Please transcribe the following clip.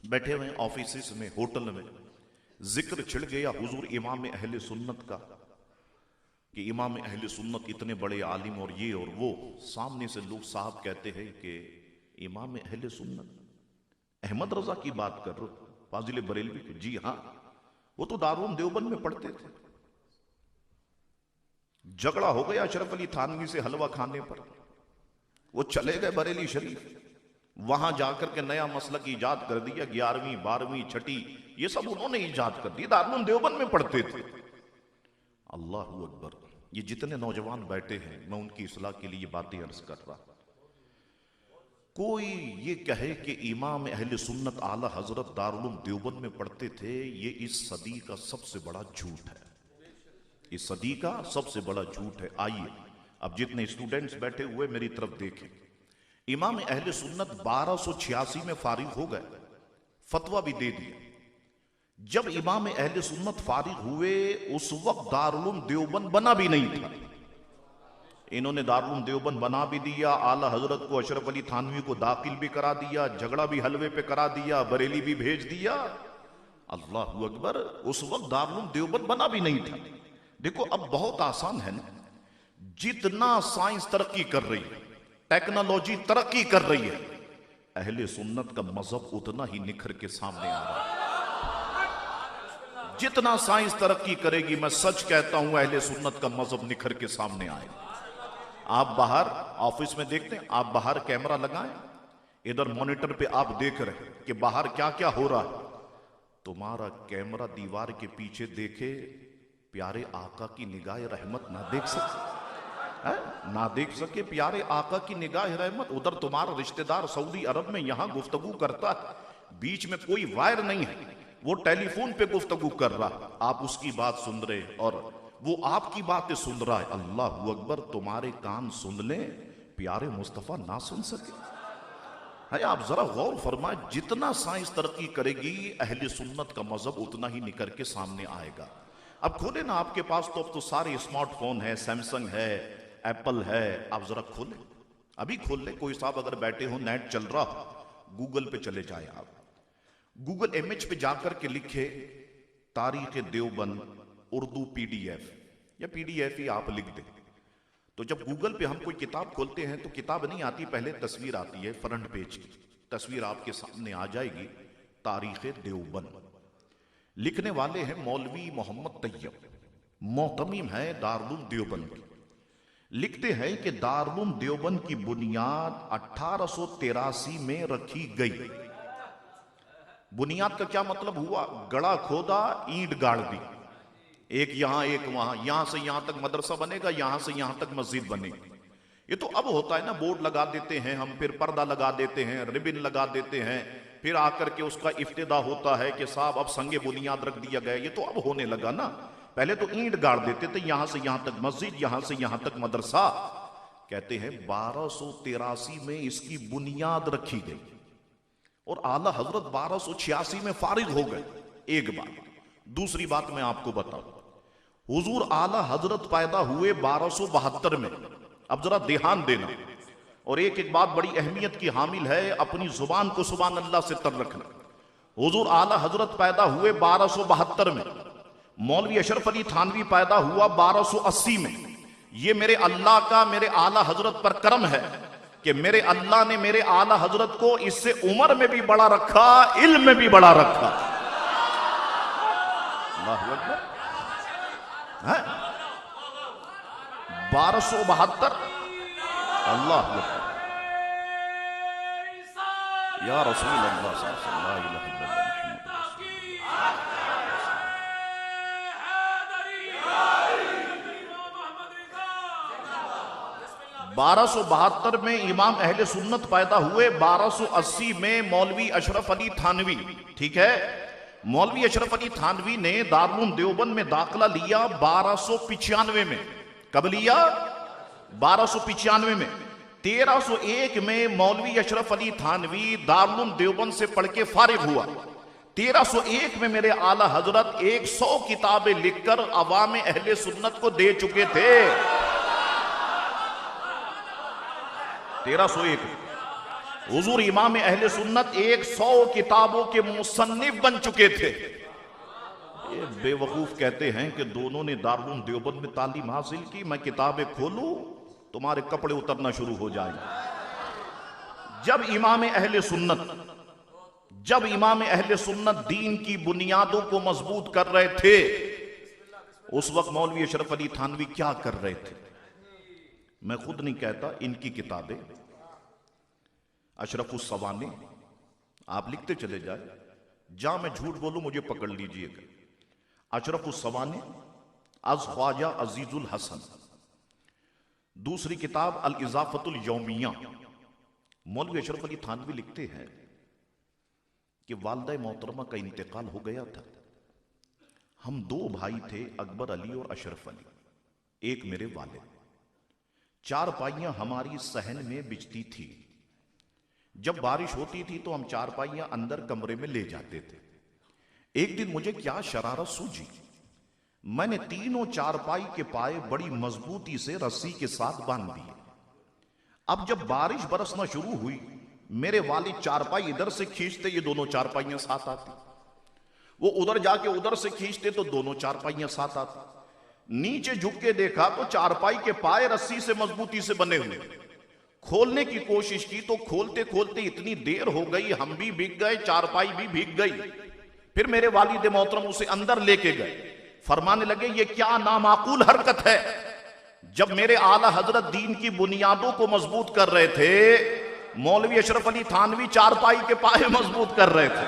बैठे हुए ऑफिस में, होटल में, जिक्र छिड़ गया हुजूर इमाम अहले सुन्नत का कि इमाम अहले सुन्नत इतने बड़े आलिम और ये और वो। सामने से लोग साहब कहते हैं कि इमाम अहले सुन्नत अहमद रजा की बात कर रहे हो, फाजिल बरेलवी की? जी हाँ, वो तो दारुल देवबंद में पढ़ते थे। झगड़ा हो गया अशरफ अली थानवी से हलवा खाने पर, वो चले गए बरेली शरीफ, वहां जाकर के नया मसलक ईजाद कर दिया। 11वीं 12वीं 6ठी ये सब उन्होंने ईजाद कर दिया, दारुल देवबंद में पढ़ते थे। अल्लाह अकबर। ये जितने नौजवान बैठे हैं, मैं उनकी इस्लाह के लिए बातें अर्ज कर रहा। कोई ये कहे कि इमाम अहले सुन्नत आला हजरत दारुल देवबंद में पढ़ते थे, ये इस सदी का सबसे बड़ा झूठ है। इस सदी का सबसे बड़ा झूठ है। आइए अब जितने स्टूडेंट्स बैठे हुए मेरी तरफ देखें। इमाम अहले सुन्नत 1286 में फारिग हो गए, फतवा भी दे दिया। जब इमाम अहले सुन्नत फारिग हुए उस वक्त दारुल देवबंद बना भी नहीं था। इन्होंने दारुल देवबंद बना भी दिया, आला हजरत को अशरफ अली थानवी को दाखिल भी करा दिया, झगड़ा भी हलवे पे करा दिया, बरेली भी भेज दिया। अल्लाह अकबर। उस वक्त दारुल देवबंद बना भी नहीं था। देखो अब बहुत आसान है ना, जितना साइंस तरक्की कर रही है, टेक्नोलॉजी तरक्की कर रही है, अहले सुन्नत का मजहब उतना ही निखर के सामने आ रहा है। जितना साइंस तरक्की करेगी, मैं सच कहता हूं, अहले सुन्नत का मजहब निखर के सामने आएगा। आप बाहर ऑफिस में देखते हैं, आप बाहर कैमरा लगाएं, इधर मॉनिटर पे आप देख रहे हैं कि बाहर क्या क्या हो रहा है। तुम्हारा कैमरा दीवार के पीछे देखे, प्यारे आका की निगाह रहमत ना देख सके, ना देख सके प्यारे आका की निगाह रहमत। उधर तुम्हारा रिश्तेदार सऊदी अरब में यहां गुफ्तगू करता है, बीच में कोई वायर नहीं है, वो टेलीफोन पे गुफ्तगू कर रहा, आप उसकी बात सुन रहे और वो आपकी बातें सुन रहा है। अल्लाह अकबर। तुम्हारे कान सुन ले, प्यारे मुस्तफा ना सुन सके। है आप जरा गौर फरमाए, जितना साइंस तरक्की करेगी अहले सुन्नत का मजहब उतना ही निकल के सामने आएगा। अब खोले ना, आपके पास तो अब तो सारे स्मार्टफोन है, सैमसंग है, एप्पल है, आप जरा खोले, अभी खोल ले। कोई साहब अगर बैठे हो, नेट चल रहा, गूगल पे चले जाए आप, गूगल इमेज पे जाकर के लिखे तारीख देवबंद उर्दू पीडीएफ, या पीडीएफ ही आप लिख दे, तो जब गूगल पे हम कोई किताब खोलते हैं तो किताब नहीं आती, पहले तस्वीर आती है, फ्रंट पेज की तस्वीर आपके सामने आ जाएगी, तारीख देवबंद। लिखने वाले हैं मौलवी मोहम्मद तैयब, मोहतमीम है दारुल देवबंद की। लिखते हैं कि दारुल देवबंद की बुनियाद 1883 में रखी गई। बुनियाद का क्या मतलब हुआ? गड़ा खोदा, ईंट गाड़ दी, एक यहां एक वहां, यहां से यहां तक मदरसा बनेगा, यहां से यहां तक मस्जिद बनेगी। ये तो अब होता है ना, बोर्ड लगा देते हैं हम, फिर पर्दा लगा देते हैं, रिबिन लगा देते हैं, फिर आकर के उसका इफ्तिदा होता है कि साहब अब संगे बुनियाद रख दिया गया। ये तो अब होने लगा ना, पहले तो ईंट गाड़ देते थे, यहां से यहां तक मस्जिद, यहां से यहां तक मदरसा। कहते हैं 1283 में इसकी बुनियाद रखी गई और आला हजरत 1286 में फारिग हो गए। एक बात। दूसरी बात मैं आपको बताऊं, हुजूर आला हजरत पैदा हुए 1272 में। अब जरा ध्यान देना, और एक एक बात बड़ी अहमियत की हामिल है, अपनी जुबान को सुभान अल्लाह से तर रखना। हुजूर आला हजरत पैदा हुए 1272 में, मौलवी अशरफ अली थानवी पैदा हुआ 1280 में। ये मेरे अल्लाह का मेरे आला हजरत पर करम है कि मेरे अल्लाह ने मेरे आला हजरत को इससे उम्र में भी बड़ा रखा, इल्म में भी बड़ा रखा। अल्लाहु अकबर। 1272। अल्लाह या रसूल अल्लाह सल्लल्लाहु अलैहि वसल्लम। 1272 में इमाम अहले सुन्नत पैदा हुए, 1280 में मौलवी अशरफ अली थानवी। ठीक है, मौलवी अशरफ अली थानवी ने दारुल देवबंद में दाखिला लिया 1295 में। कब लिया? 1295 में। 1301 में मौलवी अशरफ अली थानवी दारुल देवबंद से पढ़ के फारिग हुआ। 1301 में मेरे आला हजरत 100 किताबें लिखकर अवाम अहले सुन्नत को दे चुके थे। 1301 हुजूर इमाम अहले सुन्नत 100 किताबों के मुसन्निफ बन चुके थे। ये बेवकूफ कहते हैं कि दोनों ने दारुल देवबंद में तालीम हासिल की, मैं किताबें खोलूं तुम्हारे कपड़े उतरना शुरू हो जाएंगे। जब इमाम अहले सुन्नत दीन की बुनियादों को मजबूत कर रहे थे, उस वक्त मौलवी अशरफ अली थानवी क्या कर रहे थे? मैं खुद नहीं कहता, इनकी किताबें अशरफुस सवाने आप लिखते चले जाए, जहां मैं झूठ बोलूं मुझे पकड़ लीजिएगा। अशरफुस सवाने अज ख्वाजा अजीजुल हसन। दूसरी किताब अल इजाफतुल यौमिया। मौलवी अशरफ अली थानवी लिखते हैं कि वालिदा मोहतरमा का इंतकाल हो गया था। हम 2 भाई थे, अकबर अली और अशरफ अली, एक मेरे वालिद। 4 पाइयां हमारी सहन में बिछती थी। जब बारिश होती थी तो हम 4 पाइयां अंदर कमरे में ले जाते थे। एक दिन मुझे क्या शरारत सूझी, मैंने तीनों 4 पाई के पाए बड़ी मजबूती से रस्सी के साथ बांध दिए। अब जब बारिश बरसना शुरू हुई, मेरे वालिद 4 पाई इधर से खींचते, ये दोनों 4 पाइयां साथ आती। वो उधर जाके उधर से खींचते तो दोनों 4 पाइयां साथ आती। नीचे झुक के देखा तो 4 पाई के पाए रस्सी से मजबूती से बने हुए। खोलने की कोशिश की तो खोलते खोलते इतनी देर हो गई, हम भी भीग गए, 4 पाई भी भीग गई। फिर मेरे वालिद मोहतरम उसे अंदर लेके गए। फरमाने लगे, ये क्या नामाकूल हरकत है। जब मेरे आला हजरत दीन की बुनियादों को मजबूत कर रहे थे, मौलवी अशरफ अली थानवी 4 पाई के पाए मजबूत कर रहे थे।